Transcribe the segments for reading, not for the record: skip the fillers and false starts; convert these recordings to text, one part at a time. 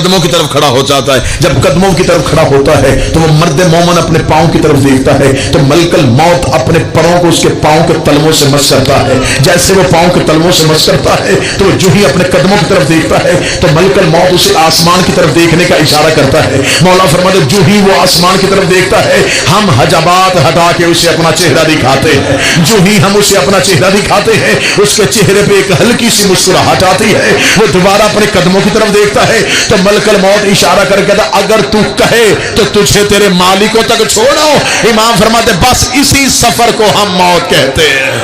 قدموں کی طرف کھڑا ہو جاتا ہے. جب قدموں کی طرف کھڑا ہوتا ہے تو وہ مرد مومن اپنے پاؤں کی طرف دیکھتا ہے تو ملک الموت اپنے پروں کو اس کے پاؤں کے تلموں سے مس کرتا ہے. جیسے وہ پاؤں کے تلموں سے مس کرتا ہے تو وہ جو ہی اپنے قدموں کی طرف دیکھتا ہے تو ملک الموت اسے آسمان کی طرف دیکھنے کا اشارہ کرتا ہے. مولا فرماتے جو ہی وہ آسمان کی طرف دیکھتا ہے ہم حجابات ہٹا کے اسے اپنا چہرہ دکھاتے ہیں. جو ہی ہم اسے اپنا چہرہ دکھاتے ہیں اس کے چہرے پہ ایک ہلکی سی مسکراہٹ آتی ہے. وہ دوبارہ اپنے قدموں کی طرف دیکھتا ہے تو ملک الموت اشارہ کر کے کہتا اگر تو کہے تو تجھے تیرے مالکوں تک چھوڑو. امام فرماتے بس اسی سفر کو ہم موت کہتے ہیں.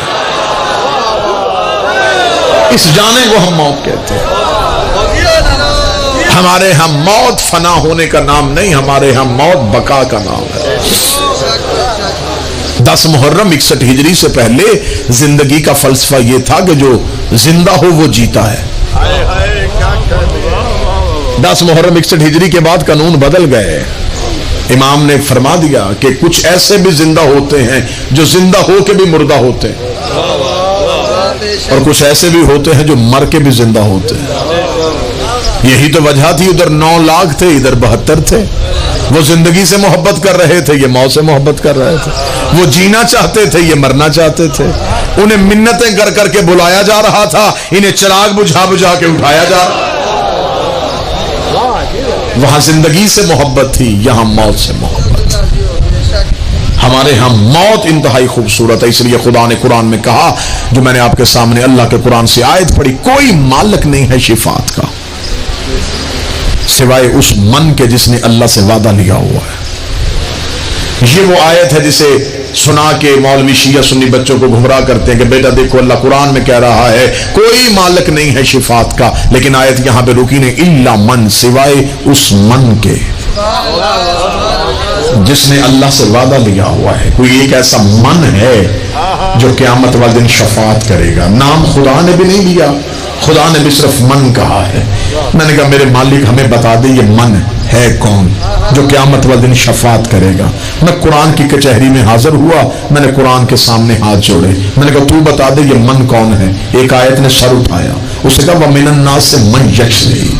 اس جانے کو ہم موت کہتے ہیں. ہمارے ہاں موت فنا ہونے کا نام نہیں, ہمارے ہاں موت بقا کا نام ہے. 10 محرم 61 ہجری سے پہلے زندگی کا فلسفہ یہ تھا کہ جو زندہ ہو وہ جیتا ہے. 10 محرم 61 ہجری کے بعد قانون بدل گئے. امام نے فرما دیا کہ کچھ ایسے بھی زندہ ہوتے ہیں جو زندہ ہو کے بھی مردہ ہوتے ہیں, اور کچھ ایسے بھی ہوتے ہیں جو مر کے بھی زندہ ہوتے ہیں. یہی تو وجہ تھی, ادھر 9 لاکھ تھے, ادھر 72 تھے. وہ زندگی سے محبت کر رہے تھے, یہ موت سے محبت کر رہے تھے. وہ جینا چاہتے تھے, یہ مرنا چاہتے تھے. انہیں منتیں کر کر کے بلایا جا رہا تھا, انہیں چراغ بجھا بجھا کے اٹھایا جا رہا. وہاں زندگی سے محبت تھی, یہاں موت سے محبت. ہمارے ہاں موت انتہائی خوبصورت ہے. اس لیے خدا نے قرآن میں کہا, جو میں نے آپ کے سامنے اللہ کے قرآن سے آیت پڑھی, کوئی مالک نہیں ہے شفاعت کا سوائے اس من کے جس نے اللہ سے وعدہ لیا ہوا ہے. یہ وہ آیت ہے جسے سنا کے مولوی شیعہ سنی بچوں کو گمراہ کرتے ہیں کہ بیٹا دیکھو اللہ قرآن میں کہہ رہا ہے کوئی مالک نہیں ہے شفاعت کا, لیکن آیت یہاں پہ رکی نہیں, الا من, سوائے اس من کے جس نے اللہ سے وعدہ لیا ہوا ہے. کوئی ایک ایسا من ہے جو قیامت والے دن شفاعت کرے گا. نام خدا نے بھی نہیں لیا, خدا نے بھی صرف من کہا ہے. میں نے کہا میرے مالک ہمیں بتا دے یہ من ہے کون جو قیامت والے دن شفاعت کرے گا. میں قرآن کی کچہری میں حاضر ہوا, میں نے قرآن کے سامنے ہاتھ جوڑے, میں نے کہا تو بتا دے یہ من کون ہے. ایک آیت نے سر اٹھایا, اسے کہا وَمِنَ النَّاسِ مَن یشتری,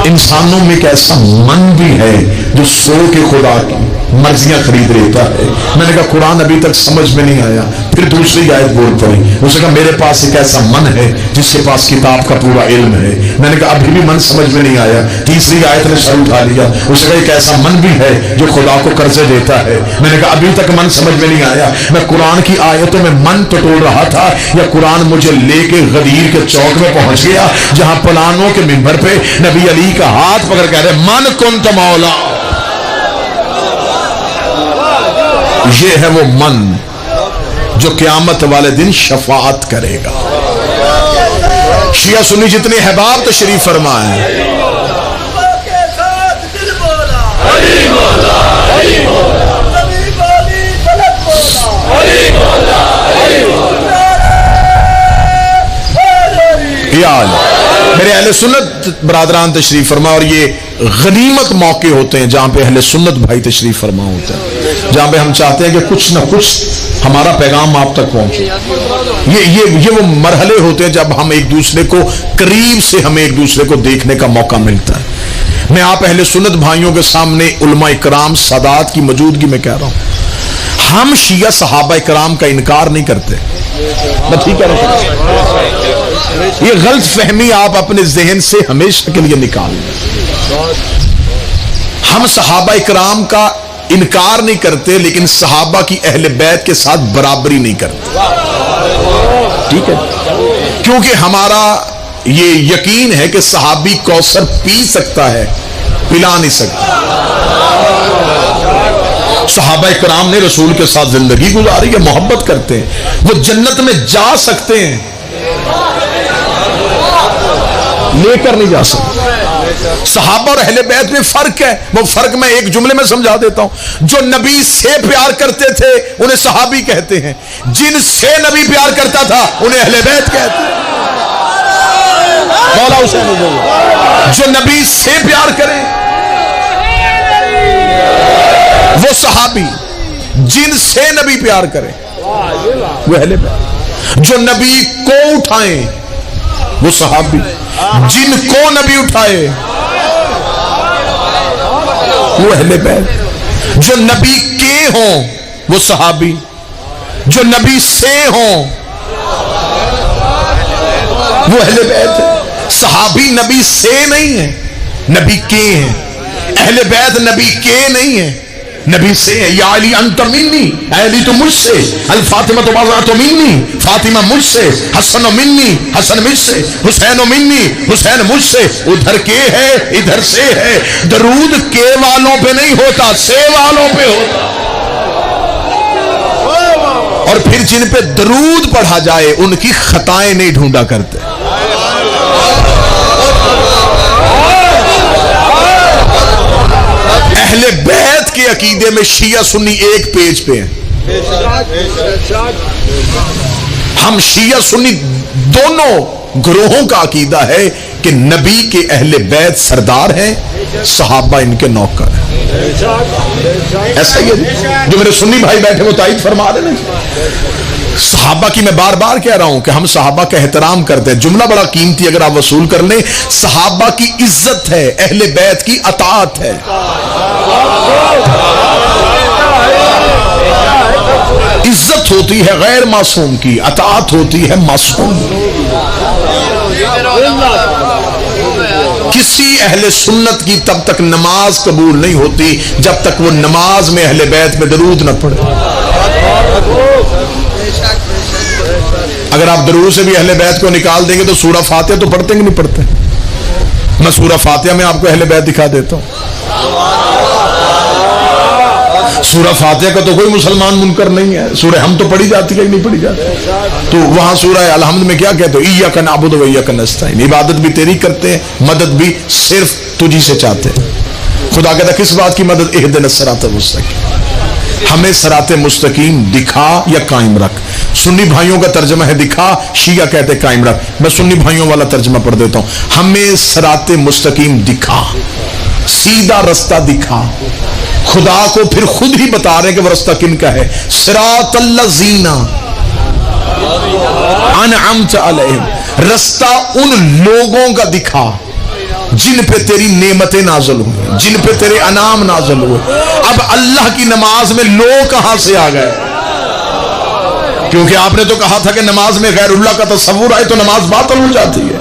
انسانوں میں ایک ایسا من بھی ہے جو سو کے خدا کی مرضیاں خرید لیتا ہے. میں نے کہا قرآن ابھی تک سمجھ میں نہیں آیا. پھر دوسری آیت بول پڑی, اسے کہا میرے پاس ایک ایسا من ہے جس کے پاس کتاب کا پورا علم ہے. میں نے کہا ابھی بھی من سمجھ میں نہیں آیا. تیسری آیت نے سر اٹھا لیا, اسے کہا ایک ایسا من بھی ہے جو خدا کو قرضے دیتا ہے. میں نے کہا ابھی تک من سمجھ میں نہیں آیا. میں قرآن کی آیتوں میں من ٹٹول رہا تھا یا قرآن مجھے لے کے غدیر کے چوک میں پہنچ گیا جہاں پلانوں کے منبر پہ نبی علی کا ہاتھ پکڑ کہہ رہے من کنت مولا. یہ ہے وہ من جو قیامت والے دن شفاعت کرے گا. شیعہ سنی جتنے احباب تشریف فرمائیں, میرے اہل سنت برادران تشریف فرما, اور یہ غنیمت موقع ہوتے ہیں جہاں پہ اہل سنت بھائی تشریف فرما ہوتے ہیں, جہاں پہ ہم چاہتے ہیں کہ کچھ نہ کچھ ہمارا پیغام آپ تک پہنچے. یہ وہ مرحلے ہوتے ہیں جب ہم ایک دوسرے کو قریب سے ہمیں ایک دوسرے کو دیکھنے کا موقع ملتا ہے. میں آپ اہل سنت بھائیوں کے سامنے علماء اکرام سادات کی موجودگی میں کہہ رہا ہوں, ہم شیعہ صحابہ اکرام کا انکار نہیں کرتے. میں ٹھیک کہہ رہا ہوں, یہ غلط فہمی آپ اپنے ذہن سے ہمیشہ کے لیے نکال لیں. ہم صحابہ اکرام کا انکار نہیں کرتے, لیکن صحابہ کی اہل بیت کے ساتھ برابری نہیں کرتے. ٹھیک ہے, کیونکہ ہمارا یہ یقین ہے کہ صحابی کوثر پی سکتا ہے, پلا نہیں سکتا. صحابہ کرام نے رسول کے ساتھ زندگی گزاری ہے, محبت کرتے ہیں, وہ جنت میں جا سکتے ہیں, لے کر نہیں جا سکتے. صحابہ اور اہل بیت میں فرق ہے, وہ فرق میں ایک جملے میں سمجھا دیتا ہوں. جو نبی سے پیار کرتے تھے انہیں صحابی کہتے ہیں, جن سے نبی پیار کرتا تھا انہیں اہل بیت کہتے ہیں. مولا حسین جو نبی سے پیار کریں وہ صحابی, جن سے نبی پیار کریں وہ اہل بیت. جو نبی کو اٹھائیں وہ صحابی, جن کو نبی اٹھائے وہ اہل بیت. جو نبی کے ہوں وہ صحابی, جو نبی سے ہوں وہ اہل بیت ہے. صحابی نبی سے نہیں ہے, نبی کے ہیں. اہل بیت نبی کے نہیں ہے, نبی سے ہے. یا علی انت منی, اے علی تو مجھ سے. الفاطمہ تو بازا تو منی, فاطمہ مجھ سے. حسن و منی, حسن مجھ سے. حسین و منی, حسین مجھ سے. ادھر کے ہے ادھر سے ہے. درود کے والوں پہ نہیں ہوتا, سے والوں پہ ہوتا. اور پھر جن پہ درود پڑھا جائے ان کی خطائیں نہیں ڈھونڈا کرتے. اہل بیت کے عقیدے میں شیعہ سنی ایک پیج پہ ہیں. ہم شیعہ سنی دونوں گروہوں کا عقیدہ ہے کہ نبی کے اہل بیت سردار ہیں, صحابہ ان کے نوکر ہیں. ایسا ہی ہے جو میرے سنی بھائی بیٹھے وہ تائید فرما رہے ہیں. صحابہ کی میں بار بار کہہ رہا ہوں کہ ہم صحابہ کا احترام کرتے ہیں. جملہ بڑا قیمتی اگر آپ وصول کر لیں, صحابہ کی عزت ہے, اہل بیت کی اطاعت ہے. عزت ہوتی ہے غیر معصوم کی, اطاعت ہوتی ہے معصوم. کسی اہل سنت کی تب تک نماز قبول نہیں ہوتی جب تک وہ نماز میں اہل بیت میں درود نہ پڑھے. اگر آپ درود سے بھی اہل بیت کو نکال دیں گے تو سورہ فاتحہ تو پڑھتے ہیں کہ نہیں پڑھتے؟ میں سورہ فاتحہ میں آپ کو اہل بیت دکھا دیتا ہوں. سورہ فاتحہ کا تو کوئی مسلمان منکر نہیں ہے. سورہ ہم تو پڑھی جاتی ہے کہ نہیں پڑھی جاتی؟ تو وہاں سورہ الحمد میں کیا کہتے ہو؟ ایاک نعبد و ایاک نستعین. عبادت بھی تیری کرتے ہیں, مدد بھی صرف تجھی سے چاہتے ہیں. خدا کہتا ہے کس بات کی مدد؟ اہدنا الصراط المستقیم. ہمیں صراط مستقیم دکھا یا قائم رکھ. سنی بھائیوں کا ترجمہ ہے دکھا, شیعہ کہتے ہیں قائم رکھ. میں سنی بھائیوں والا ترجمہ پڑھ دیتا ہوں. ہمیں صراط مستقیم دکھا, سیدھا رستہ دکھا. خدا کو پھر خود ہی بتا رہے کہ وہ رستہ کن کا ہے. صراط الذین انعمت علیہم, رستہ ان لوگوں کا دکھا جن پہ تیری نعمتیں نازل ہوئے, جن پہ تیرے انعام نازل ہوئے. اب اللہ کی نماز میں لوگ کہاں سے آ گئے؟ کیونکہ آپ نے تو کہا تھا کہ نماز میں غیر اللہ کا تصور آئے تو نماز باطل ہو جاتی ہے.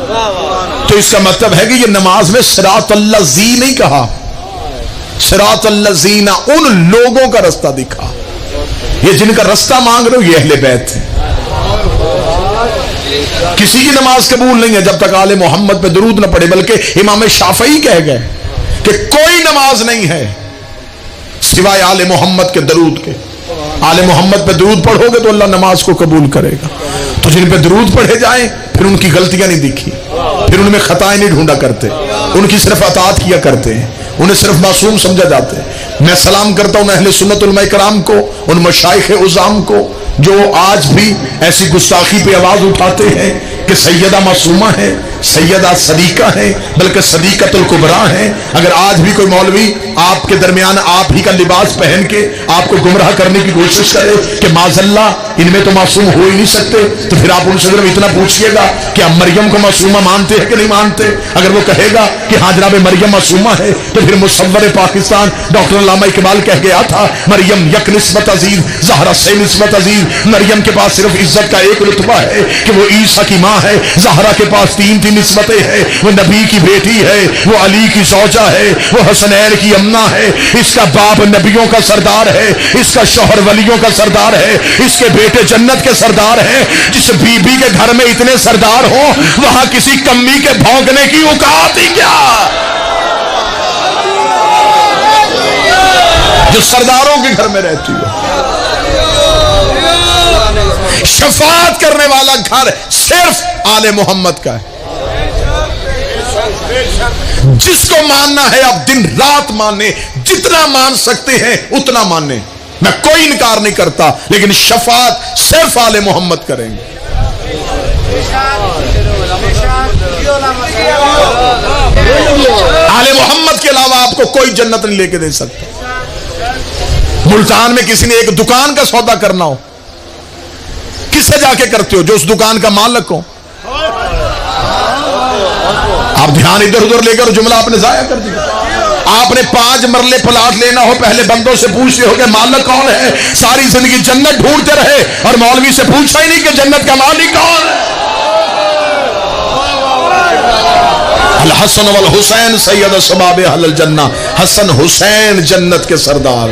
تو اس کا مطلب ہے کہ یہ نماز میں صراط الذین نہیں کہا, صراط الذین ان لوگوں کا رستہ دکھا. یہ جن کا رستہ مانگ رہے ہو یہ اہل بیت ہیں. کسی کی نماز قبول نہیں ہے جب تک آل محمد پہ درود نہ پڑے. بلکہ امام شافعی کہہ گئے کہ کوئی نماز نہیں ہے سوائے آل محمد کے درود کے. آل محمد پہ درود پڑھو گے تو اللہ نماز کو قبول کرے گا. تو جن پہ درود پڑھے جائیں پھر ان کی غلطیاں نہیں دکھی, پھر ان میں خطائیں نہیں ڈھونڈا کرتے, ان کی صرف اطاعت کیا کرتے ہیں, انہیں صرف معصوم سمجھا جاتا ہے. میں سلام کرتا ہوں اہل سنت علماء کرام کو, ان مشائخ عظام کو جو آج بھی ایسی گستاخی پہ آواز اٹھاتے ہیں کہ سیدہ معصومہ ہے, سیدہ صدیقہ ہے, بلکہ صدیقۃ الکبریٰ ہے. اگر آج بھی کوئی مولوی آپ کے درمیان آپ ہی کا لباس پہن کے آپ کو گمراہ کرنے کی کوشش کرے کہ معاذ اللہ ان میں تو معصوم ہو ہی نہیں سکتے, تو پھر آپ ان سے اتنا پوچھئے گا کہ آپ مریم کو معصومہ مانتے ہیں کہ نہیں مانتے. اگر وہ کہے گا کہ ہاں جناب مریم معصومہ ہے تو پھر مصور پاکستان ڈاکٹر علامہ اقبال کہہ گیا تھا مریم یک نسبت عزیز, زہرا سے نسبت عزیز. مریم کے پاس صرف عزت کا ایک رتبہ ہے کہ وہ عیسیٰ کی ماں ہے. زہرا کے پاس تین نسبتیں ہیں, وہ نبی کی بیٹی ہے, وہ علی کی زوجہ ہے, وہ حسنین کی امنا ہے. اس کا باپ نبیوں کا سردار ہے, اس کا شوہر ولیوں کا سردار ہے, اس کے بیٹے جنت کے سردار ہیں. جس بی بی کے گھر میں اتنے سردار ہوں وہاں کسی کمی کے بھونکنے کی اوقات ہی کیا. جو سرداروں کے گھر میں رہتی ہے, شفاعت کرنے والا گھر صرف آل محمد کا ہے. جس کو ماننا ہے آپ دن رات ماننے, جتنا مان سکتے ہیں اتنا ماننے, میں کوئی انکار نہیں کرتا, لیکن شفاعت صرف آل محمد کریں گے. آل محمد کے علاوہ آپ کو کوئی جنت نہیں لے کے دے سکتا. ملتان میں کسی نے ایک دکان کا سودا کرنا ہو, کس سے جا کے کرتے ہو؟ جو اس دکان کا مالک ہو. آپ دھیان ادھر ادھر لے کر جملہ آپ نے ضائع کر دیا. آپ نے 5 مرلے پلاٹ لینا ہو، پہلے بندوں سے پوچھتے ہو کہ مالک کون ہے، ساری زندگی جنت ڈھونڈتے رہے اور مولوی سے پوچھا ہی نہیں کہ جنت کا مالک کون ہے۔ الحسن والحسین سید شباب اہل الجنہ، حسن حسین جنت کے سردار،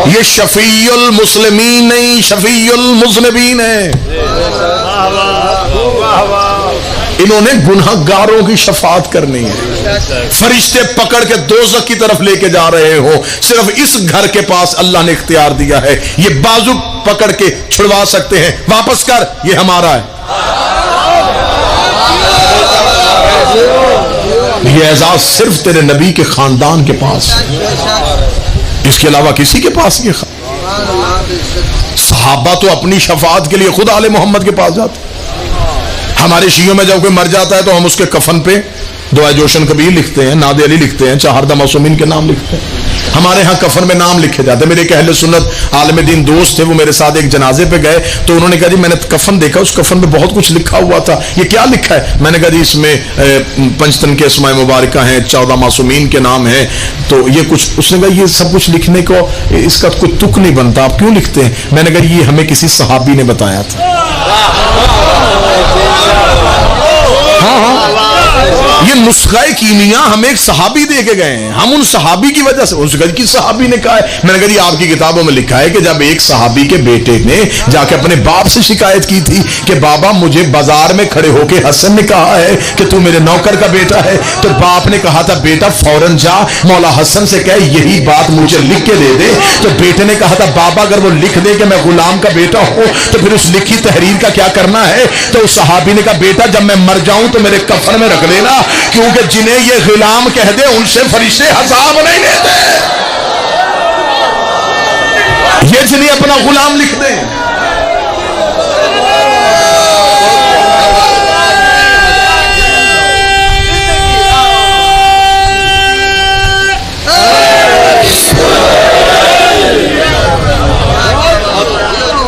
یہ شفیع المسلمین نہیں، شفیع المذنبین ہے۔ انہوں نے گنہگاروں کی شفاعت کرنی ہے۔ فرشتے پکڑ کے دوزخ کی طرف لے کے جا رہے ہو، صرف اس گھر کے پاس اللہ نے اختیار دیا ہے، یہ بازو پکڑ کے چھڑوا سکتے ہیں، واپس کر، یہ ہمارا ہے۔ یہ اعزاز صرف تیرے نبی کے خاندان کے پاس ہے، اس کے علاوہ کسی کے پاس یہ صحابہ تو اپنی شفاعت کے لیے خود آل محمد کے پاس جاتے۔ ہمارے شیعوں میں جب کوئی مر جاتا ہے تو ہم اس کے کفن پہ دعائے جوشن کبیر لکھتے ہیں، ناد علی لکھتے ہیں، چہاردہ معصومین کے نام لکھتے ہیں۔ ہمارے ہاں کفن میں نام لکھے جاتے ہیں۔ میرے ایک اہل سنت عالم دین دوست تھے، وہ میرے ساتھ ایک جنازے پہ گئے تو انہوں نے کہا جی میں نے کفن دیکھا، اس کفن میں بہت کچھ لکھا ہوا تھا، یہ کیا لکھا ہے؟ میں نے کہا جی اس میں پنجتن کے اسماء مبارکہ ہیں، 14 معصومین کے نام ہیں، تو یہ کچھ، اس نے کہا یہ سب کچھ لکھنے کو اس کا کوئی تک نہیں بنتا، آپ کیوں لکھتے ہیں؟ میں نے کہا یہ ہمیں کسی صحابی نے بتایا تھا۔ یہ نسخہ کیمیا ہمیں ایک صحابی دے کے گئے ہیں، ہم ان صحابی کی وجہ سے، اس کی صحابی نے کہا ہے۔ میں نے کہا یہ آپ کی کتابوں میں لکھا ہے کہ جب ایک صحابی کے بیٹے نے جا کے اپنے باپ سے شکایت کی تھی کہ بابا مجھے بازار میں کھڑے ہو کے حسن نے کہا ہے کہ تو میرے نوکر کا بیٹا ہے، تو باپ نے کہا تھا بیٹا فوراً جا مولا حسن سے کہے یہی بات مجھے لکھ کے دے دے، تو بیٹے نے کہا تھا بابا اگر وہ لکھ دے کہ میں غلام کا بیٹا ہوں تو پھر اس لکھی تحریر کا کیا کرنا ہے؟ تو اس صحابی نے کہا بیٹا جب میں مر جاؤں تو میرے کفن میں رکھ دینا، کیونکہ جنہیں یہ غلام کہہ دے ان سے فرشتے حساب نہیں لیتے، یہ جنہیں اپنا غلام لکھ دیں۔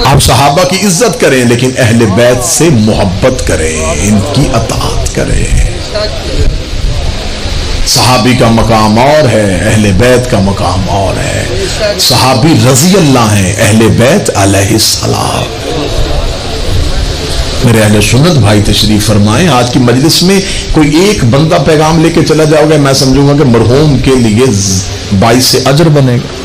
آپ صحابہ کی عزت کریں لیکن اہل بیت سے محبت کریں، ان کی اطاعت کریں۔ صحابی کا مقام اور ہے، اہل بیت کا مقام اور ہے۔ صحابی رضی اللہ ہیں، اہل بیت علیہ السلام۔ میرے اہل سنت بھائی تشریف فرمائیں، آج کی مجلس میں کوئی ایک بندہ پیغام لے کے چلا جاؤ گے، میں سمجھوں گا کہ مرحوم کے لیے 22 اجر بنے گا۔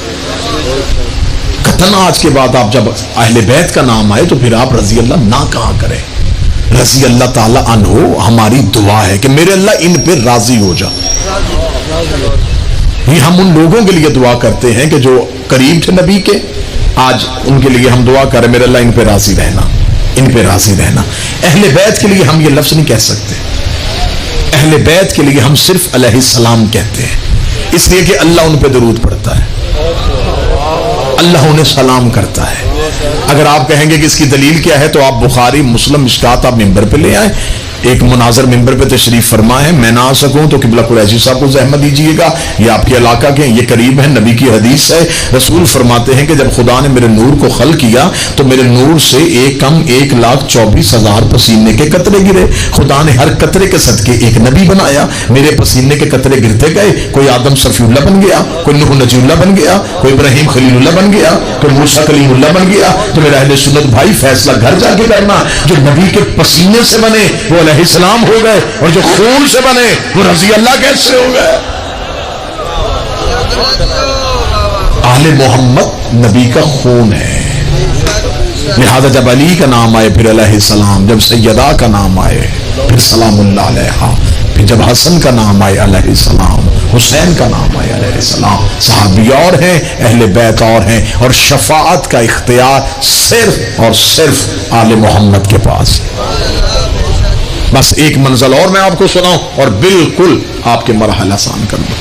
قطعاً آج کے بعد آپ جب اہل بیت کا نام آئے تو پھر آپ رضی اللہ نہ کہا کریں۔ رضی اللہ تعالی عنہ ہماری دعا ہے کہ میرے اللہ ان پہ راضی ہو جا۔ یہ ہم ان لوگوں کے لیے دعا کرتے ہیں کہ جو قریب تھے نبی کے، آج ان کے لیے ہم دعا کریں میرے اللہ ان پہ راضی رہنا، ان پہ راضی رہنا۔ اہل بیت کے لیے ہم یہ لفظ نہیں کہہ سکتے، اہل بیت کے لیے ہم صرف علیہ السلام کہتے ہیں، اس لیے کہ اللہ ان پہ درود پڑھتا ہے، اللہ انہیں سلام کرتا ہے۔ اگر آپ کہیں گے کہ اس کی دلیل کیا ہے تو آپ بخاری مسلم مشکات آپ ممبر پہ لے آئیں، ایک مناظر ممبر پہ تشریف فرمائے، میں نہ آ سکوں تو قبلہ قریشی صاحب کو زحمت دیجیے گا، یہ آپ کے علاقہ کے، یہ قریب ہے، نبی کی حدیث ہے، رسول فرماتے ہیں کہ جب خدا نے میرے نور کو خلق کیا تو میرے نور سے 1,24,000 پسینے کے قطرے گرے، خدا نے ہر قطرے کے صدقے ایک نبی بنایا، میرے پسینے کے قطرے گرتے گئے، کوئی آدم صفی اللہ بن گیا، کوئی نوح نجی اللہ بن گیا، کوئی ابراہیم خلیل اللہ بن گیا، کوئی موسیٰ کلیم اللہ بن گیا۔ تو میرا اہل سنت بھائی فیصلہ گھر جا کے کرنا، جو نبی کے پسینے سے بنے وہ علیہ السلام ہو گئے، اور جو خون سے بنے وہ رضی اللہ کیسے ہو گئے؟ آل محمد نبی کا خون ہے، لہذا جب علی کا نام آئے پھر علیہ السلام، جب سیدہ کا نام آئے پھر سلام اللہ علیہ، پھر جب حسن کا نام آئے علیہ السلام، حسین کا نام آئے علیہ السلام۔ صحابی اور ہیں، اہل بیت اور ہیں، اور شفاعت کا اختیار صرف اور صرف آل محمد کے پاس۔ بس ایک منزل اور میں آپ کو سناؤں اور بالکل آپ کے مراحل آسان کر دوں۔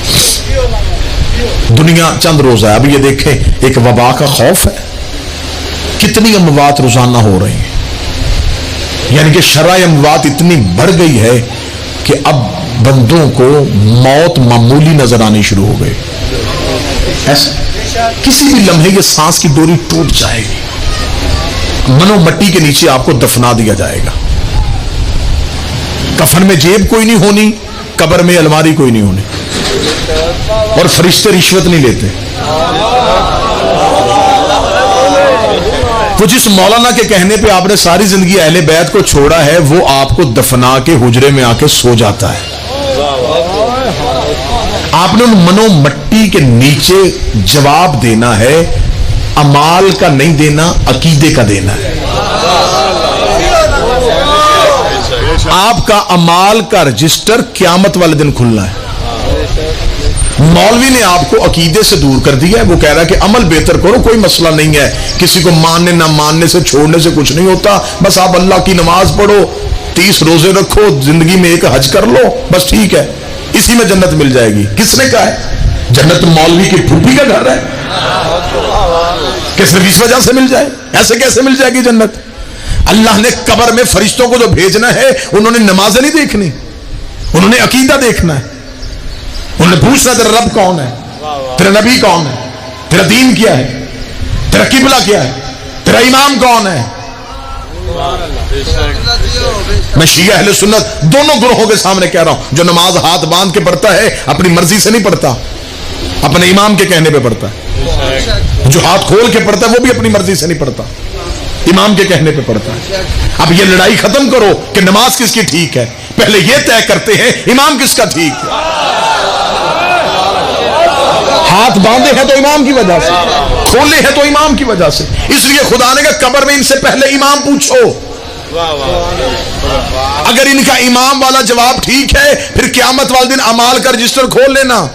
دنیا چند روزہ ہے، اب یہ دیکھیں ایک وبا کا خوف ہے، کتنی اموات روزانہ ہو رہی ہیں، یعنی کہ شرح اموات اتنی بڑھ گئی ہے کہ اب بندوں کو موت معمولی نظر آنی شروع ہو گئی، ایسا کسی بھی لمحے یہ سانس کی ڈوری ٹوٹ جائے گی، منو مٹی کے نیچے آپ کو دفنا دیا جائے گا، کفن میں جیب کوئی نہیں ہونی، قبر میں الماری کوئی نہیں ہونی، اور فرشتے رشوت نہیں لیتے۔ تو جس مولانا کے کہنے پہ آپ نے ساری زندگی اہل بیت کو چھوڑا ہے، وہ آپ کو دفنا کے حجرے میں آ کے سو جاتا ہے۔ آپ نے ان منو مٹی کے نیچے جواب دینا ہے، اعمال کا نہیں دینا، عقیدے کا دینا ہے۔ آپ کا اعمال کا رجسٹر قیامت والے دن کھلنا ہے۔ مولوی نے آپ کو عقیدے سے دور کر دیا ہے، وہ کہہ رہا ہے کہ عمل بہتر کرو، کوئی مسئلہ نہیں ہے، کسی کو ماننے نہ ماننے سے چھوڑنے سے کچھ نہیں ہوتا، بس آپ اللہ کی نماز پڑھو، 30 روزے رکھو، زندگی میں ایک حج کر لو، بس ٹھیک ہے، اسی میں جنت مل جائے گی۔ کس نے کہا ہے؟ جنت مولوی کی پھوپھی کا گھر ہے کہ صرف اس وجہ سے مل جائے؟ ایسے کیسے مل جائے گی جنت؟ اللہ نے قبر میں فرشتوں کو جو بھیجنا ہے، انہوں نے نمازیں نہیں دیکھنی، انہوں نے عقیدہ دیکھنا ہے، انہوں نے پوچھنا تیرا رب کون ہے، تیرا نبی کون ہے، تیرا دین کیا ہے، تیرا قبلہ کیا ہے، تیرا امام کون ہے۔ میں شیعہ اہل سنت دونوں گروہوں کے سامنے کہہ رہا ہوں، جو نماز ہاتھ باندھ کے پڑھتا ہے اپنی مرضی سے نہیں پڑھتا، اپنے امام کے کہنے پہ پڑھتا ہے، جو ہاتھ کھول کے پڑھتا ہے وہ بھی اپنی مرضی سے نہیں پڑھتا، امام کے کہنے پہ پڑھتا ہے۔ اب یہ لڑائی ختم کرو کہ نماز کس کی ٹھیک ہے، پہلے یہ طے کرتے ہیں امام کس کا ٹھیک ہے۔ ہاتھ باندھے ہیں تو امام کی وجہ سے، کھولے ہیں تو امام کی وجہ سے، اس لیے خدا نے کہا قبر میں ان سے پہلے امام پوچھو۔ اگر ان کا امام والا جواب ٹھیک ہے، پھر قیامت والے دن اعمال کا رجسٹر کھول لینا،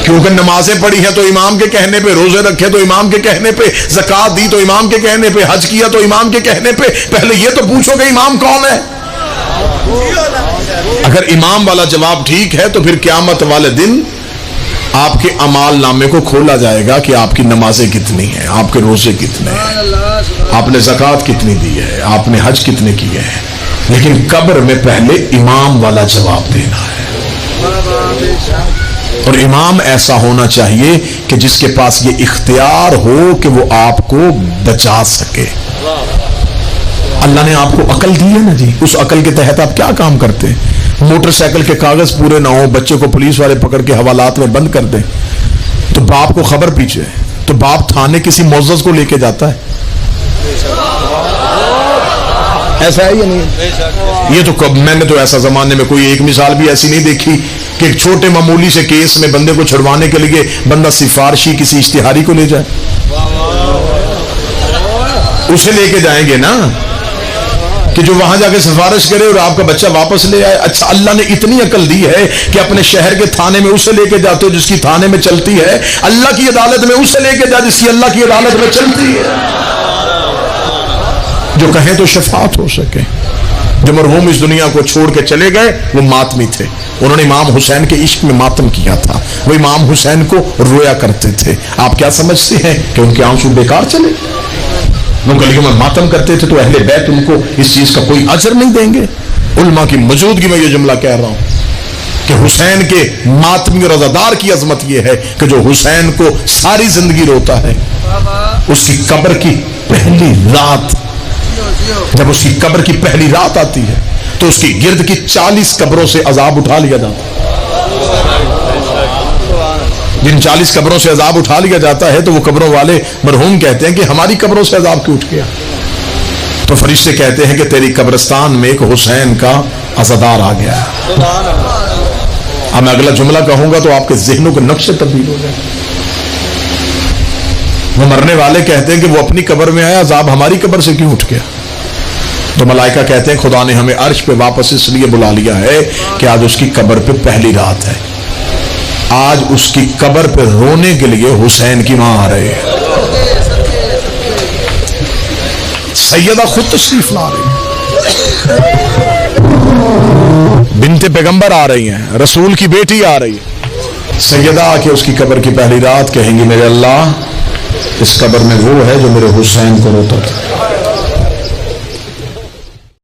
کیونکہ نمازیں پڑھی ہیں تو امام کے کہنے پہ، روزے رکھے تو امام کے کہنے پہ، زکوٰۃ دی تو امام کے کہنے پہ، حج کیا تو امام کے کہنے پہ، پہلے یہ تو پوچھو کہ امام کون ہے۔ اگر امام والا جواب ٹھیک ہے تو پھر قیامت والے دن آپ کے اعمال نامے کو کھولا جائے گا کہ آپ کی نمازیں کتنی ہیں، آپ کے روزے کتنے ہیں، آپ نے زکوٰۃ کتنی دی ہے، آپ نے حج کتنے کیے ہیں۔ لیکن قبر میں پہلے امام والا جواب دینا ہے، اور امام ایسا ہونا چاہیے کہ جس کے پاس یہ اختیار ہو کہ وہ آپ کو بچا سکے۔ اللہ نے آپ کو عقل دی ہے نا جی، اس عقل کے تحت آپ کیا کام کرتے ہیں؟ موٹر سائیکل کے کاغذ پورے نہ ہو، بچے کو پولیس والے پکڑ کے حوالات میں بند کر دیں تو باپ کو خبر پیچھے ہے، تو باپ تھانے کسی معزز کو لے کے جاتا ہے، ایسا ہے یا نہیں؟ یہ تو میں نے تو ایسا زمانے میں کوئی ایک مثال بھی ایسی نہیں دیکھی کہ ایک چھوٹے معمولی سے کیس میں بندے کو چھڑوانے کے لیے بندہ سفارشی کسی اشتہاری کو لے جائے، اسے لے کے جائیں گے نا کہ جو وہاں جا کے سفارش کرے اور آپ کا بچہ واپس لے آئے۔ اچھا اللہ نے اتنی عقل دی ہے کہ اپنے شہر کے تھانے میں اسے لے کے جاتے ہو جس کی تھانے میں چلتی ہے، اللہ کی عدالت میں اسے لے کے جا جس کی اللہ کی عدالت میں چلتی ہے، جو کہیں تو شفاعت ہو سکے۔ جو مرحوم اس دنیا کو چھوڑ کے چلے گئے وہ ماتمی تھے، انہوں نے امام حسین کے عشق میں ماتم کیا تھا، وہ امام حسین کو رویا کرتے تھے۔ آپ کیا سمجھتے ہیں کہ ان کے آنسو بیکار چلے؟ وہ گلیوں میں ماتم کرتے تھے تو اہل بیت ان کو اس چیز کا کوئی اجر نہیں دیں گے؟ علماء کی موجودگی میں یہ جملہ کہہ رہا ہوں کہ حسین کے ماتمی اور عزادار کی عظمت یہ ہے کہ جو حسین کو ساری زندگی روتا ہے، اس کی قبر کی پہلی رات، جب اس کی قبر کی پہلی رات آتی ہے تو اس کی گرد کی 40 قبروں سے عذاب اٹھا لیا جاتا ہے۔ جن 40 قبروں سے عذاب اٹھا لیا جاتا ہے تو وہ قبروں والے مرحوم کہتے ہیں کہ ہماری قبروں سے عذاب کیوں اٹھ گیا؟ تو فرشتے کہتے ہیں کہ تیری قبرستان میں ایک حسین کا عزادار آ گیا۔ اب میں اگلا جملہ کہوں گا تو آپ کے ذہنوں کے نقشے تبدیل ہو جائیں۔ وہ مرنے والے کہتے ہیں کہ وہ اپنی قبر میں آیا، عذاب ہماری قبر سے کیوں اٹھ گیا؟ تو ملائکہ کہتے ہیں خدا نے ہمیں عرش پہ واپس اس لیے بلا لیا ہے کہ آج اس کی قبر پہ پہلی رات ہے، آج اس کی قبر پہ رونے کے لیے حسین کی ماں آ رہی ہے، سیدہ خود تشریف لا رہی ہے، بنت پیغمبر آ رہی ہیں، رسول کی بیٹی آ رہی ہے، سیدہ آ کے اس کی قبر کی پہلی رات کہیں گی میرے اللہ اس قبر میں وہ ہے جو میرے حسین کو روتا تھا۔